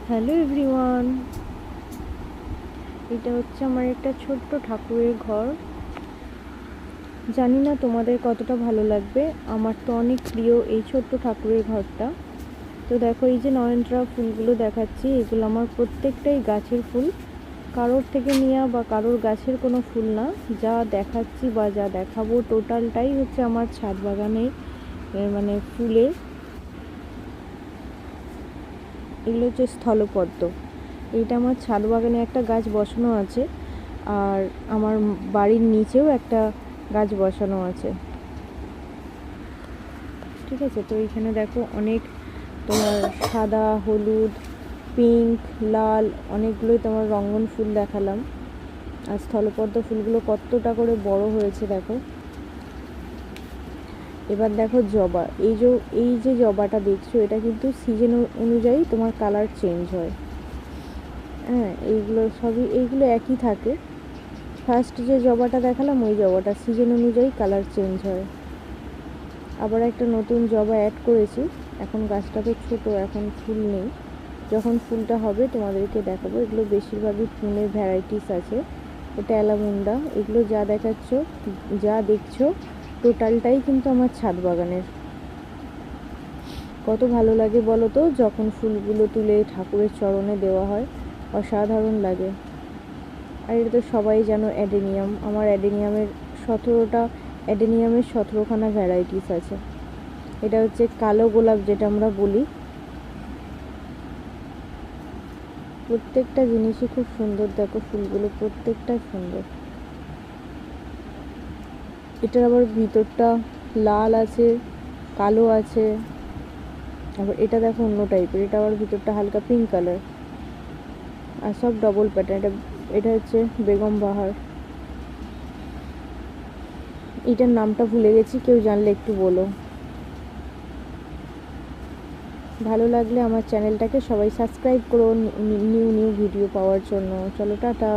Hello everyone, এটা হচ্ছে আমার একটা ছোট্ট ঠাকুরের ঘর। জানি না তোমাদের কতটা ভালো লাগবে, আমার তো অনেক প্রিয় এই ছোট্ট ঠাকুরের ঘরটা। তো দেখো, এই যে নয়নতারা ফুলগুলো দেখাচ্ছি, এগুলো আমার প্রত্যেকটাই গাছের ফুল, কারোর থেকে নেওয়া বা কারোর গাছের কোনো ফুল না। যা দেখাচ্ছি বা যা দেখাবো টোটালটাই হচ্ছে আমার ছাদ বাগানের মানে ফুলের। এগুলো হচ্ছে স্থলপদ্ম। এইটা আমার ছাদ বাগানে একটা গাছ বসানো আছে, আর আমার বাড়ির নিচেও একটা গাছ বসানো আছে। ঠিক আছে, তো এইখানে দেখো অনেক তোমার সাদা, হলুদ, পিঙ্ক, লাল অনেকগুলোই তোমার রঙ্গন ফুল দেখালাম। আর স্থলপদ্ম ফুলগুলো কতটা করে বড় হয়েছে দেখো। এবার দেখো জবা, এই যে জবাটা দেখছো, এটা কিন্তু সিজন অনুযায়ী তোমার কালার চেঞ্জ হয়। হ্যাঁ, এইগুলো একই থাকে। ফার্স্ট যে জবাটা দেখালাম, ওই জবাটা সিজন অনুযায়ী কালার চেঞ্জ হয়। আবার একটা নতুন জবা অ্যাড করেছি। এখন গাছটা তো ছোটো, এখন ফুল নেই। যখন ফুলটা হবে তোমাদেরকে দেখাবো। এগুলো বেশিরভাগই ফুলের ভ্যারাইটিস আছে। এটা অ্যালামুন্ডা। এগুলো যা দেখছো টোটালটাই কিন্তু আমার ছাদ বাগানের। কত ভালো লাগে বলো তো, যখন ফুলগুলো তুলে ঠাকুরের চরণে দেওয়া হয়, অসাধারণ লাগে। আর এটা তো সবাই জানো অ্যাডেনিয়াম। আমার অ্যাডেনিয়ামের 17খানা ভ্যারাইটিস আছে। এটা হচ্ছে কালো গোলাপ, যেটা আমরা বলি। প্রত্যেকটা জিনিসই খুব সুন্দর, দেখো ফুলগুলো প্রত্যেকটা সুন্দর। এটার আবার ভিতরটা লাল আছে, কালো আছে। আবার এটা দেখো অন্য টাইপের, এটা আবার ভিতরটা হালকা পিঙ্ক কালার, আর সব ডবল প্যাটার্ন। এটা হচ্ছে বেগম বাহার। এটার নামটা ভুলে গেছি, কেউ জানলে একটু বলো। ভালো লাগলে আমার চ্যানেলটাকে সবাই সাবস্ক্রাইব করো নিউ ভিডিও পাওয়ার জন্য। চলো, টাটা।